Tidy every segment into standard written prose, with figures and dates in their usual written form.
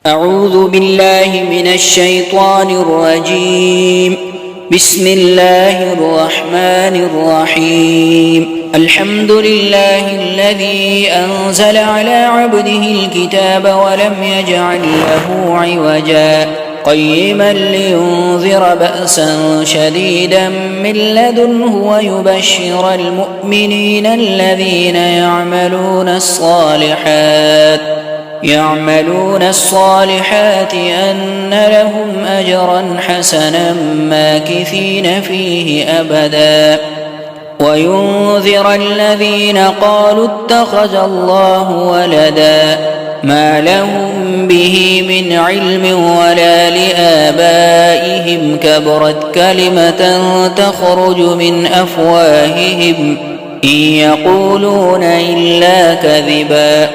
أعوذ بالله من الشيطان الرجيم. بسم الله الرحمن الرحيم. الحمد لله الذي أنزل على عبده الكتاب ولم يجعل له عوجا قيما لينذر بأسا شديدا من لدنه ويبشر المؤمنين الذين يعملون الصالحات أن لهم أجرا حسنا ماكثين فيه أبدا وينذر الذين قالوا اتخذ الله ولدا ما لهم به من علم ولا لآبائهم كبرت كلمة تخرج من أفواههم إن يقولون إلا كذبا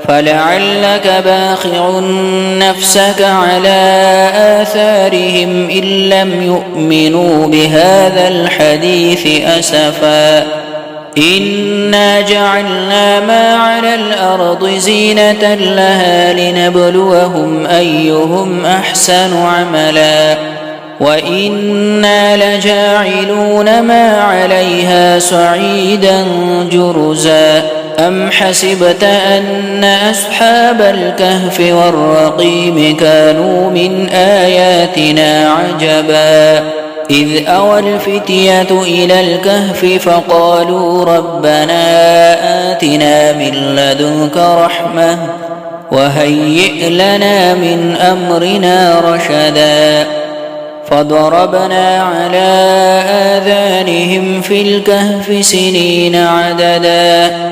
فلعلك باخع نفسك على آثارهم إن لم يؤمنوا بهذا الحديث أسفا إنا جعلنا ما على الأرض زينة لها لنبلوهم أيهم أحسن عملا وإنا لجاعلون ما عليها صعيدا جرزا أم حسبت أن أصحاب الكهف والرقيم كانوا من آياتنا عجبا إذ أوى الفتية إلى الكهف فقالوا ربنا آتنا من لدنك رحمة وهيئ لنا من أمرنا رشدا فضربنا على آذانهم في الكهف سنين عددا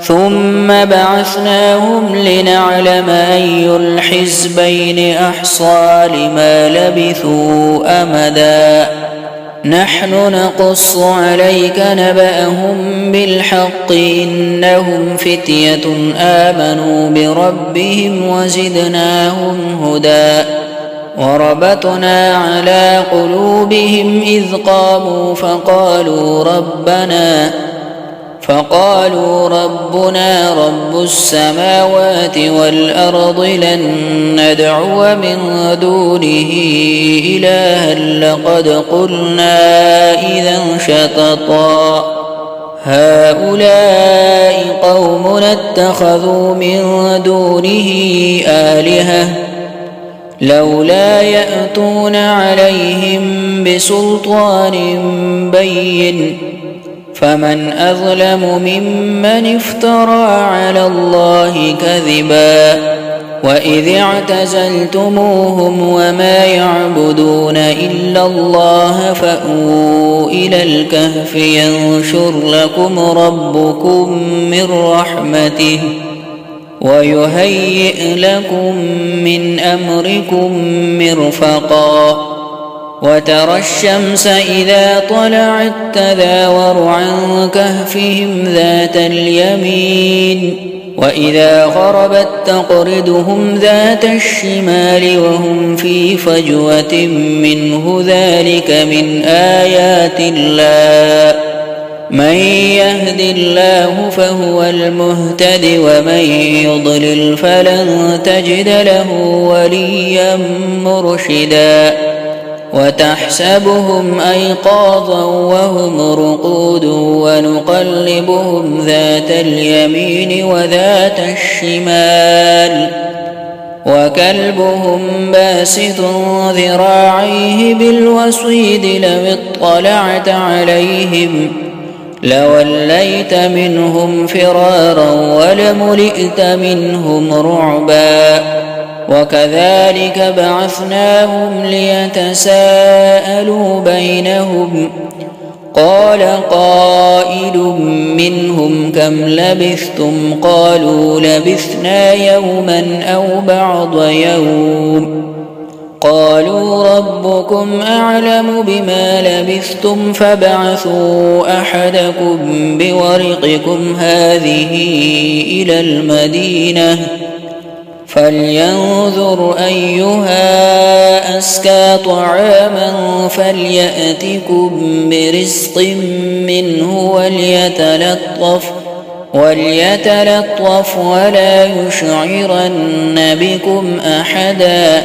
ثم بعثناهم لنعلم أي الحزبين أحصى لما لبثوا أمدا نحن نقص عليك نبأهم بالحق إنهم فتية آمنوا بربهم وزدناهم هدى وربطنا على قلوبهم إذ قاموا فقالوا ربنا رب السماوات والأرض لن ندعو من دونه إلها لقد قلنا إذا شططا هؤلاء قومنا اتخذوا من دونه آلهة لولا يأتون عليهم بسلطان بين فمن أظلم ممن افترى على الله كذبا وإذ اعتزلتموهم وما يعبدون إلا الله فأووا إلى الكهف ينشر لكم ربكم من رحمته ويهيئ لكم من أمركم مرفقا وترى الشمس إذا طلعت تزاور عن كهفهم ذات اليمين وإذا غربت تقرضهم ذات الشمال وهم في فجوة منه ذلك من آيات الله من يهد الله فهو المهتد ومن يضلل فلن تجد له وليا مرشدا وتحسبهم أيقاظا وهم رقود ونقلبهم ذات اليمين وذات الشمال وكلبهم باسط ذراعيه بالوصيد لو اطلعت عليهم لوليت منهم فرارا ولملئت منهم رعبا وكذلك بعثناهم ليتساءلوا بينهم قال قائل منهم كم لبثتم قالوا لبثنا يوما أو بعض يوم قالوا ربكم أعلم بما لبثتم فابعثوا أحدكم بورقكم هذه إلى المدينة فلينظر أيها أزكى طعاما فليأتكم برزق منه وليتلطف ولا يشعرن بكم أحدا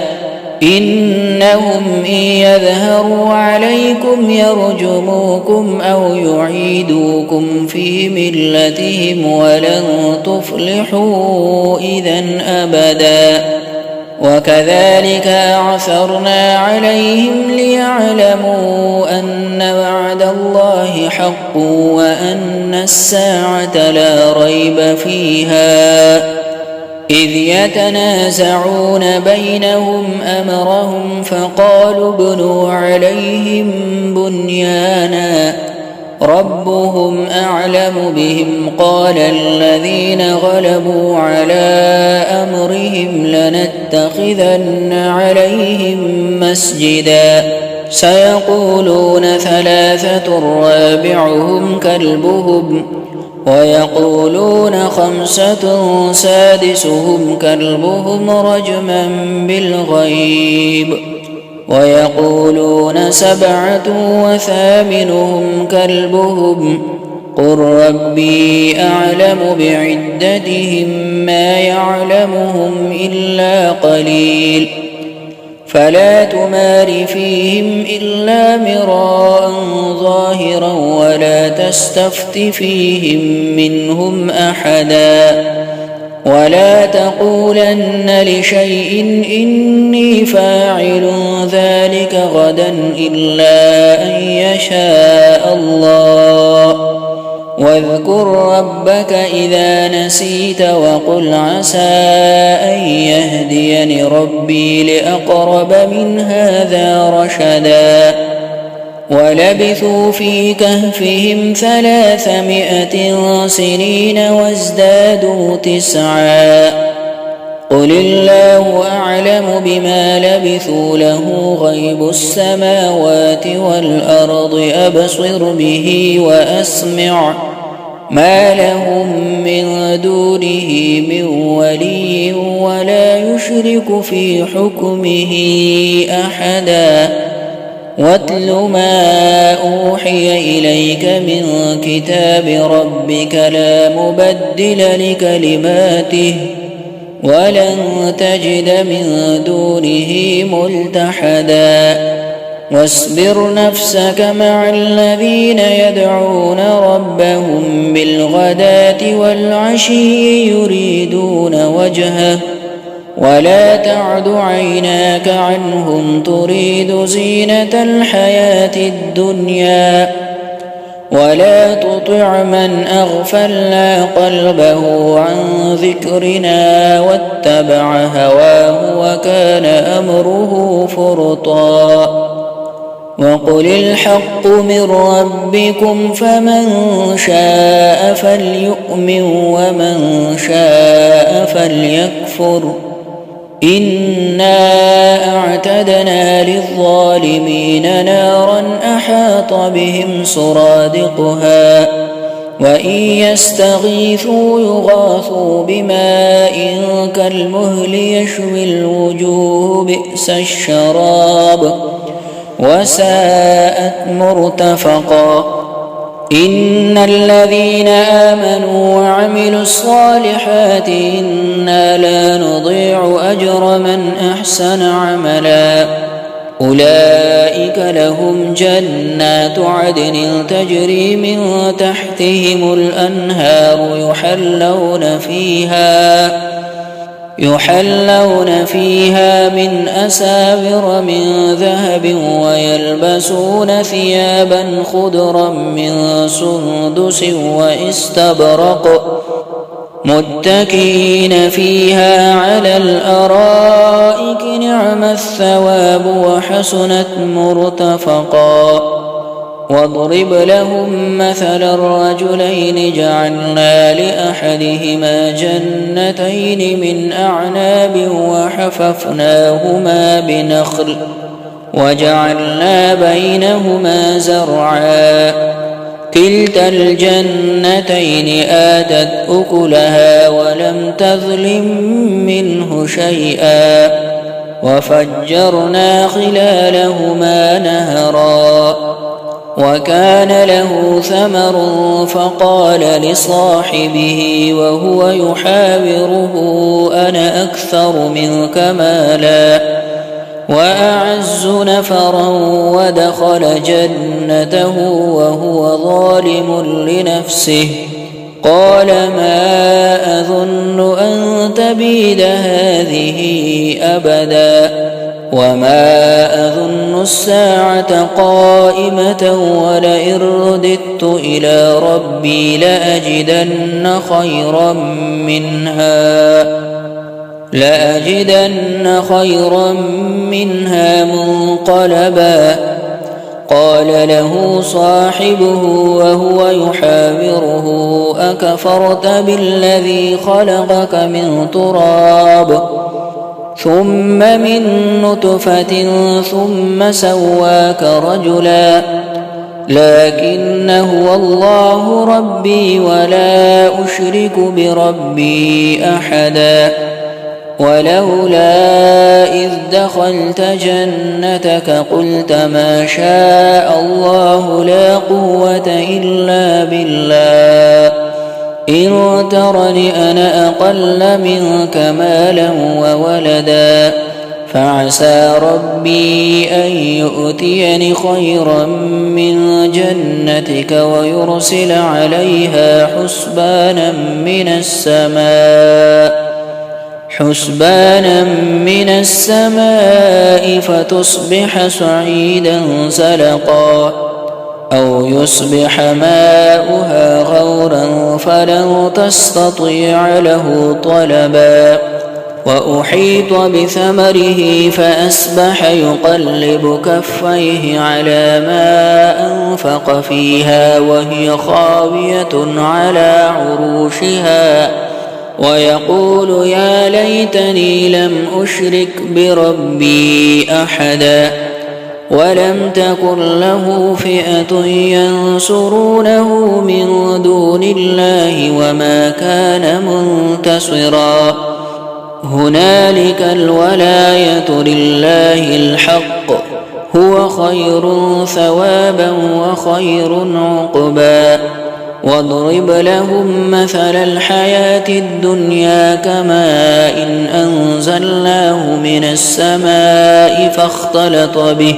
إنهم إن يظهروا عليكم يرجموكم أو يعيدوكم في ملتهم ولن تفلحوا إذا أبدا وكذلك أعثرنا عليهم ليعلموا أن وعد الله حق وأن الساعة لا ريب فيها إذ يتنازعون بينهم أمرهم فقالوا ابنوا عليهم بنيانا ربهم أعلم بهم قال الذين غلبوا على أمرهم لنتخذن عليهم مسجدا سيقولون ثلاثة رابعهم كلبهم ويقولون خمسة سادسهم كلبهم رجما بالغيب ويقولون سبعة وثامنهم كلبهم قل ربي أعلم بعدتهم ما يعلمهم إلا قليل فلا تمار فيهم إلا مراء ظاهرا ولا تستفت فيهم منهم أحدا ولا تقولن لشيء إني فاعل ذلك غدا إلا أن يشاء الله واذكر ربك إذا نسيت وقل عسى أن يهديني ربي لأقرب من هذا رشدا ولبثوا في كهفهم 300 سنين وازدادوا 9 قل الله أعلم بما لبثوا له غيب السماوات والأرض أبصر به وأسمع ما لهم من دونه من ولي ولا يشرك في حكمه أحدا واتل ما أوحي إليك من كتاب ربك لا مبدل لكلماته ولن تجد من دونه ملتحدا واصبر نفسك مع الذين يدعون ربهم بالغداة والعشي يريدون وجهه ولا تعد عيناك عنهم تريد زينة الحياة الدنيا ولا تطع من أغفلنا قلبه عن ذكرنا واتبع هواه وكان أمره فرطا وقل الحق من ربكم فمن شاء فليؤمن ومن شاء فليكفر إنا أعتدنا للظالمين نارا أحاط بهم سرادقها وإن يستغيثوا يغاثوا بماء كالمهل يشوي الوجوه بئس الشراب وساءت مرتفقا إن الذين آمنوا وعملوا الصالحات إنا لا نضيع أجر من أحسن عملا أولئك لهم جنات عدن تجري من تحتهم الأنهار يحلون فيها من أساور من ذهب ويلبسون ثيابا خضرا من سندس واستبرق متكئين فيها على الأرائك نعم الثواب وحسنت مرتفقا واضرب لهم مثل الرجلين جعلنا لأحدهما جنتين من أعناب وحففناهما بنخل وجعلنا بينهما زرعا كلتا الجنتين آتت أكلها ولم تظلم منه شيئا وفجرنا خلالهما نهرا وكان له ثمر فقال لصاحبه وهو يحاوره أنا أكثر منك مالا وأعز نفرا ودخل جنته وهو ظالم لنفسه قال ما أظن أن تبيد هذه أبدا وما أظن الساعة قائمة ولئن رددت إلى ربي لأجدن خيرا منها منقلبا قال له صاحبه وهو يحاوره أكفرت بالذي خلقك من تراب ثم من نطفة ثم سواك رجلا لكن هو الله ربي ولا أشرك بربي أحدا ولولا إذ دخلت جنتك قلت ما شاء الله لا قوة إلا بالله إن ترني أنا أقل منك مالا وولدا فعسى ربي أن يؤتيني خيرا من جنتك ويرسل عليها حسبانا من السماء فتصبح صعيدا زلقا أو يصبح ماؤها غورا فلن تستطيع له طلبا وأحيط بثمره فأصبح يقلب كفيه على ما أنفق فيها وهي خاوية على عروشها ويقول يا ليتني لم أشرك بربي أحدا ولم تكن له فئة ينصرونه من دون الله وما كان منتصرا هنالك الولاية لله الحق هو خير ثوابا وخير عقبا واضرب لهم مثل الحياة الدنيا كماء إن أنزلناه من السماء فاختلط به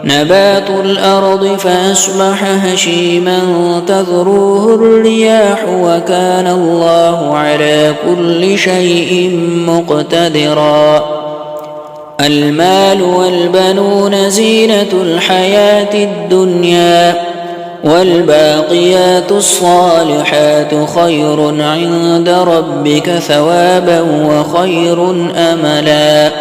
نبات الأرض فأصبح هشيما تذروه الرياح وكان الله على كل شيء مقتدرا المال والبنون زينة الحياة الدنيا والباقيات الصالحات خير عند ربك ثوابا وخير أملا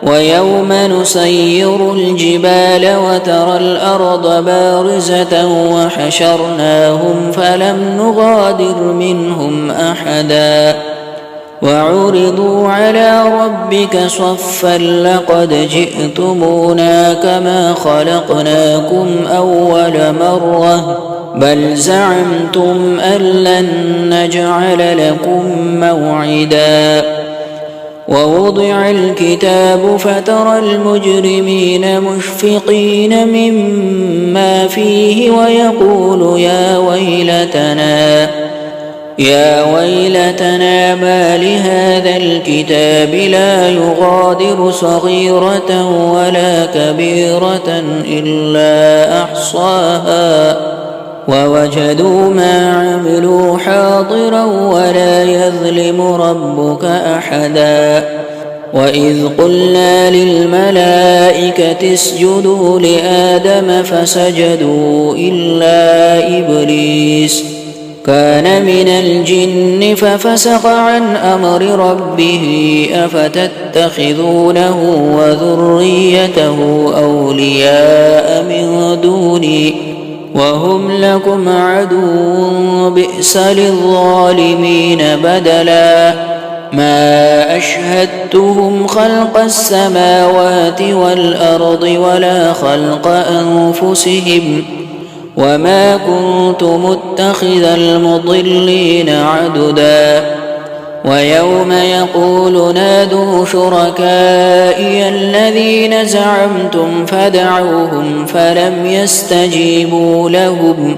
ويوم نسير الجبال وترى الأرض بارزة وحشرناهم فلم نغادر منهم أحدا وعرضوا على ربك صفا لقد جئتمونا كما خلقناكم أول مرة بل زعمتم أن لن نجعل لكم موعدا ووضع الكتاب فترى المجرمين مشفقين مما فيه ويقول يا ويلتنا ما لهذا الكتاب لا يغادر صغيرة ولا كبيرة إلا أحصاها ووجدوا ما عملوا حاضرا ولا يظلم ربك أحدا وإذ قلنا للملائكة اسجدوا لآدم فسجدوا إلا إبليس كان من الجن ففسق عن أمر ربه أفتتخذونه وذريته أولياء من دوني وهم لكم عدو بئس للظالمين بدلا ما أشهدتهم خلق السماوات والأرض ولا خلق أنفسهم وما كنت متخذ المضلين عددا ويوم يقول نادوا شركائي الذين زعمتم فدعوهم فلم يستجيبوا لهم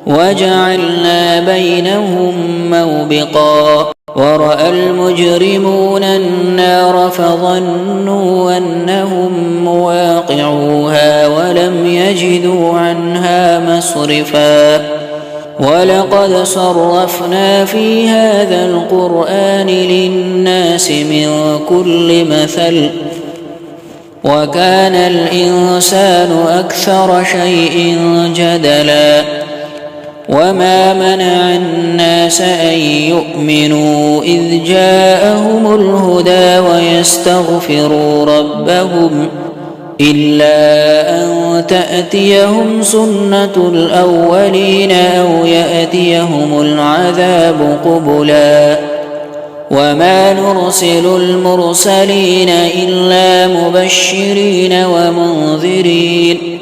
وجعلنا بينهم موبقا ورأى المجرمون النار فظنوا أنهم مواقعوها ولم يجدوا عنها مصرفا ولقد صرفنا في هذا القرآن للناس من كل مثل وكان الإنسان أكثر شيء جدلا وما منع الناس أن يؤمنوا إذ جاءهم الهدى ويستغفروا ربهم إلا أن تأتيهم سنة الأولين أو يأتيهم العذاب قبلا وما نرسل المرسلين إلا مبشرين ومنذرين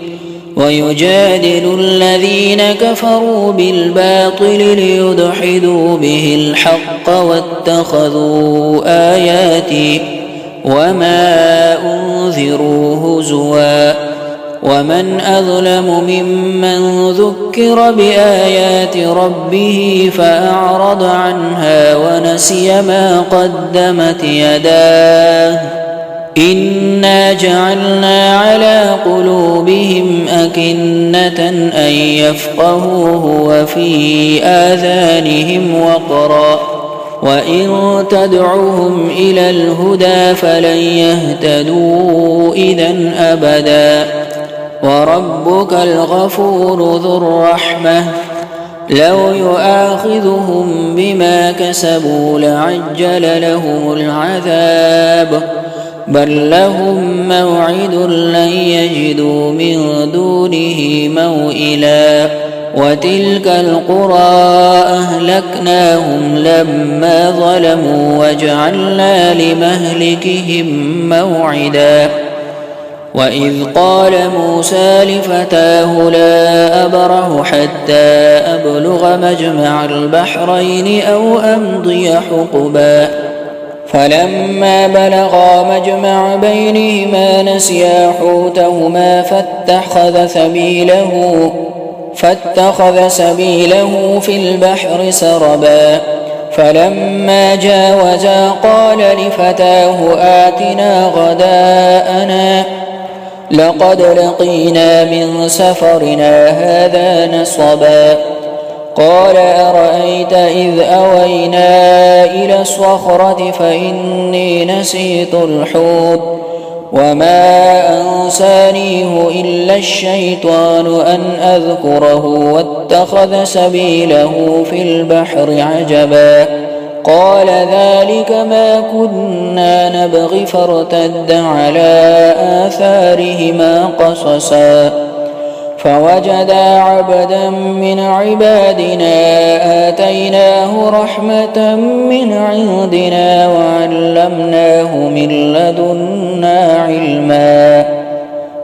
ويجادل الذين كفروا بالباطل ليدحضوا به الحق واتخذوا آياتي وما أنذروا هزوا ومن أظلم ممن ذكر بآيات ربه فأعرض عنها ونسي ما قدمت يداه إنا جعلنا على قلوبهم أكنة أن يفقهوه وفي آذانهم وقرا وإن تدعوهم إلى الهدى فلن يهتدوا إذن أبدا وربك الغفور ذو الرحمة لو يؤاخذهم بما كسبوا لعجل لهم العذاب بل لهم موعد لن يجدوا من دونه موئلا وتلك القرى أهلكناهم لما ظلموا وجعلنا لمهلكهم موعدا وإذ قال موسى لفتاه لا أبرح حتى أبلغ مجمع البحرين أو أمضي حقبا فلما بلغا مجمع بينهما نسيا حوتهما فاتخذ سبيله في البحر سربا فلما جاوزا قال لفتاه آتنا غداءنا لقد لقينا من سفرنا هذا نصبا قال أرأيت إذ أوينا إلى الصخرة فإني نسيت الحوت وما أنسانيه إلا الشيطان أن أذكره واتخذ سبيله في البحر عجبا قال ذلك ما كنا نبغي فارتد على آثارهما قصصا فوجدا عبدا من عبادنا آتيناه رحمة من عندنا وعلمناه من لدنا علما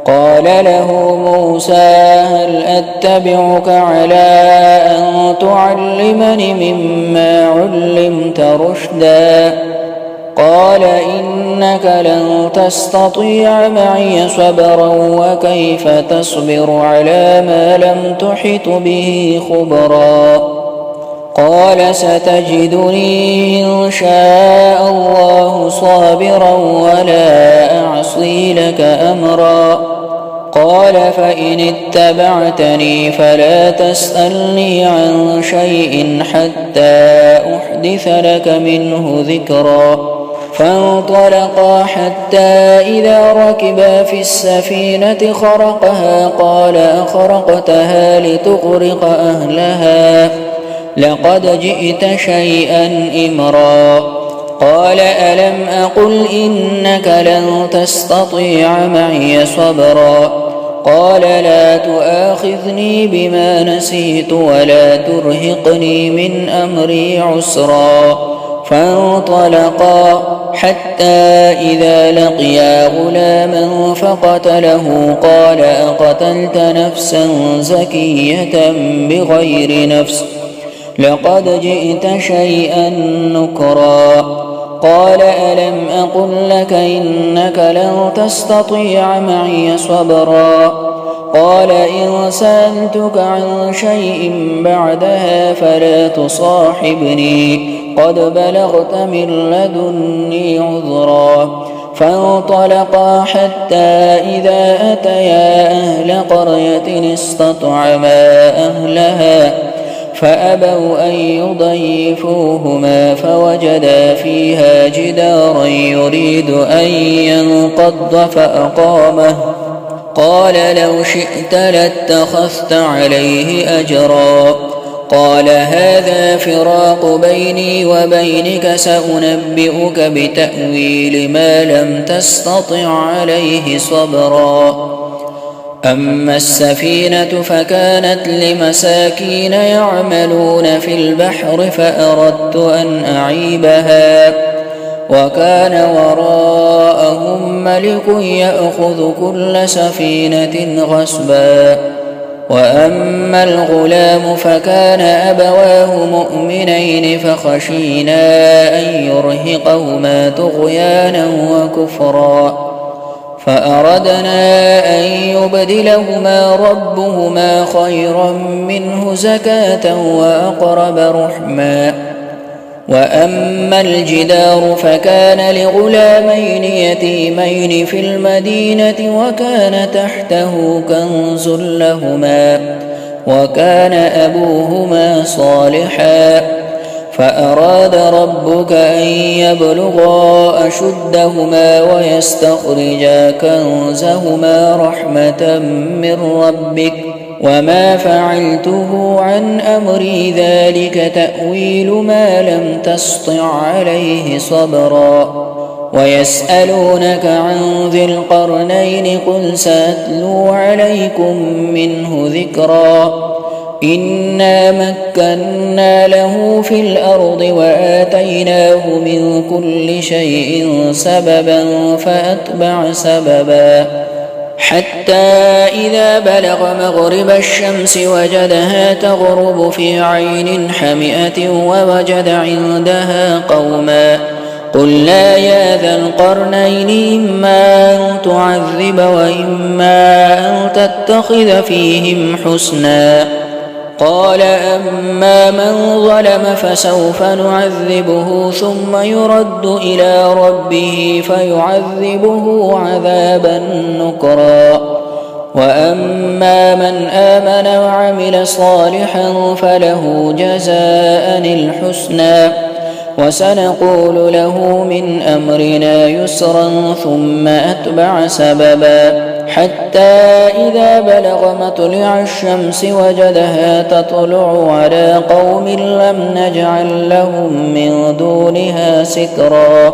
قال له موسى هل أتبعك على أن تعلمني مما علمت رشدا قال إنك لن تستطيع معي صبرا وكيف تصبر على ما لم تحط به خبرا قال ستجدني إن شاء الله صابرا ولا أعصي لك أمرا قال فإن اتبعتني فلا تسألني عن شيء حتى أحدث لك منه ذكرا فانطلقا حتى إذا ركبا في السفينة خرقها قال أخرقتها لتغرق أهلها لقد جئت شيئا إمرا قال ألم أقل إنك لن تستطيع معي صبرا قال لا تؤاخذني بما نسيت ولا ترهقني من أمري عسرا فانطلقا حتى إذا لقيا غلاما فقتله قال أقتلت نفسا زكية بغير نفس لقد جئت شيئا نكرا قال ألم أقل لك إنك لن تستطيع معي صبرا قال إن سألتك عن شيء بعدها فلا تصاحبني قد بلغت من لدني عذرا فانطلقا حتى إذا أتيا أهل قرية استطعما أهلها فأبوا أن يضيفوهما فوجدا فيها جدارا يريد أن ينقض فأقامه قال لو شئت لاتخذت عليه أجرا قال هذا فراق بيني وبينك سأنبئك بتأويل ما لم تستطع عليه صبرا أما السفينة فكانت لمساكين يعملون في البحر فأردت أن أعيبها وكان وراءهم ملك يأخذ كل سفينة غصبا وأما الغلام فكان أبواه مؤمنين فخشينا أن يرهقهما طغيانا وكفرا فأردنا أن يبدلهما ربهما خيرا منه زكاة وأقرب رحما وأما الجدار فكان لغلامين يتيمين في المدينة وكان تحته كنز لهما وكان أبوهما صالحا فأراد ربك أن يبلغا أشدهما ويستخرجا كنزهما رحمة من ربك وما فعلته عن أمري ذلك تأويل ما لم تسطع عليه صبرا ويسألونك عن ذي القرنين قل سأتلو عليكم منه ذكرا إنا مكنا له في الأرض وآتيناه من كل شيء سببا فأتبع سببا حتى إذا بلغ مغرب الشمس وجدها تغرب في عين حمئة ووجد عندها قوما قلنا يا ذا القرنين إما أن تعذب وإما أن تتخذ فيهم حسنا قال أما من ظلم فسوف نعذبه ثم يرد إلى ربه فيعذبه عذابا نكرا وأما من آمن وعمل صالحا فله جزاء الحسنى وسنقول له من أمرنا يسرا ثم أتبع سببا حتى إذا بلغ مطلع الشمس وجدها تطلع على قوم لم نجعل لهم من دونها سترا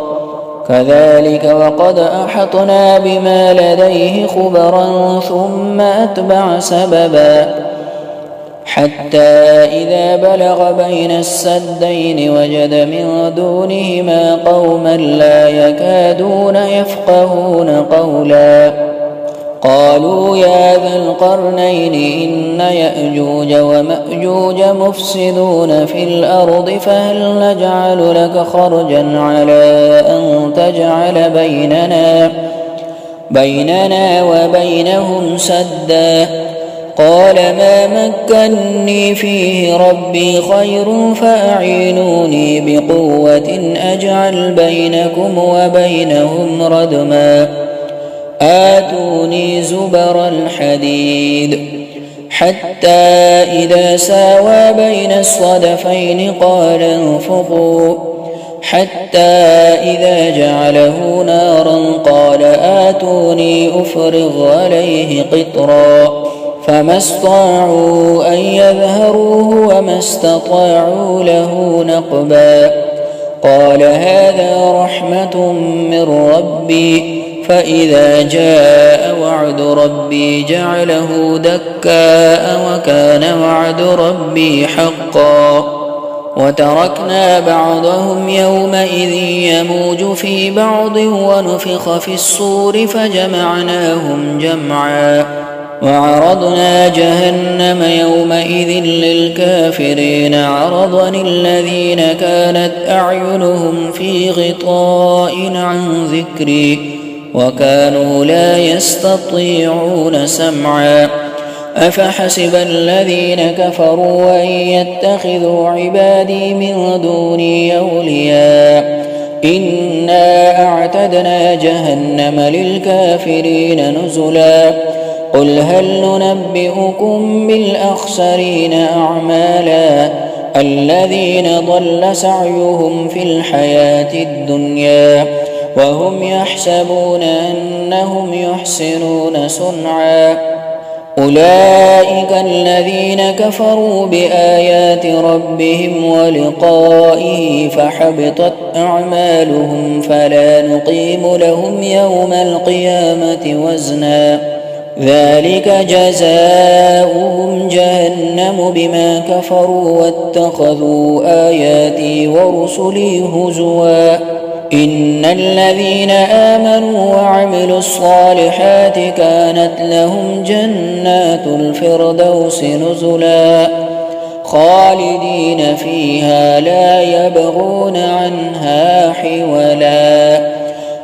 كذلك وقد أحطنا بما لديه خبرا ثم أتبع سببا حتى إذا بلغ بين السدين وجد من دونهما قوما لا يكادون يفقهون قولا قالوا يا ذا القرنين إن يأجوج ومأجوج مفسدون في الأرض فهل نجعل لك خرجا على أن تجعل بيننا وبينهم سدا قال ما مكني فيه ربي خير فأعينوني بقوة أجعل بينكم وبينهم ردما آتوني زبر الحديد حتى إذا ساوى بين الصدفين قال انفخوا حتى إذا جعله نارا قال آتوني أفرغ عليه قطرا فما استطاعوا أن يظهروه وما استطاعوا له نقبا قال هذا رحمة من ربي فإذا جاء وعد ربي جعله دكاء وكان وعد ربي حقا وتركنا بعضهم يومئذ يموج في بعض ونفخ في الصور فجمعناهم جمعا وعرضنا جهنم يومئذ للكافرين عرضا الذين كانت أعينهم في غطاء عن ذكري وكانوا لا يستطيعون سمعا أفحسب الذين كفروا أن يتخذوا عبادي من دوني أولياء إنا أعتدنا جهنم للكافرين نزلا قل هل ننبئكم بالأخسرين أعمالا الذين ضل سعيهم في الحياة الدنيا وهم يحسبون أنهم يحسنون صنعا أولئك الذين كفروا بآيات ربهم ولقائه فحبطت أعمالهم فلا نقيم لهم يوم القيامة وزنا ذلك جزاؤهم جهنم بما كفروا واتخذوا آياتي ورسلي هزوا إن الذين آمنوا وعملوا الصالحات كانت لهم جنات الفردوس نزلا خالدين فيها لا يبغون عنها حولا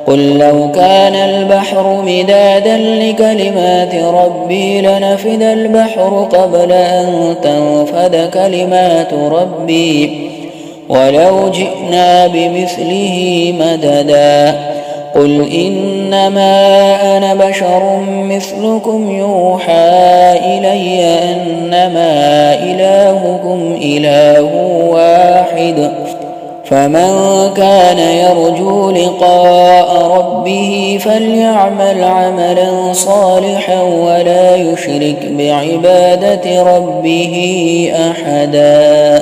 قل لو كان البحر مدادا لكلمات ربي لنفد البحر قبل أن تنفد كلمات ربي ولو جئنا بمثله مددا قل إنما أنا بشر مثلكم يوحى إلي أنما إلهكم إله واحد فمن كان يرجو لقاء ربه فليعمل عملا صالحا ولا يشرك بعبادة ربه أحدا.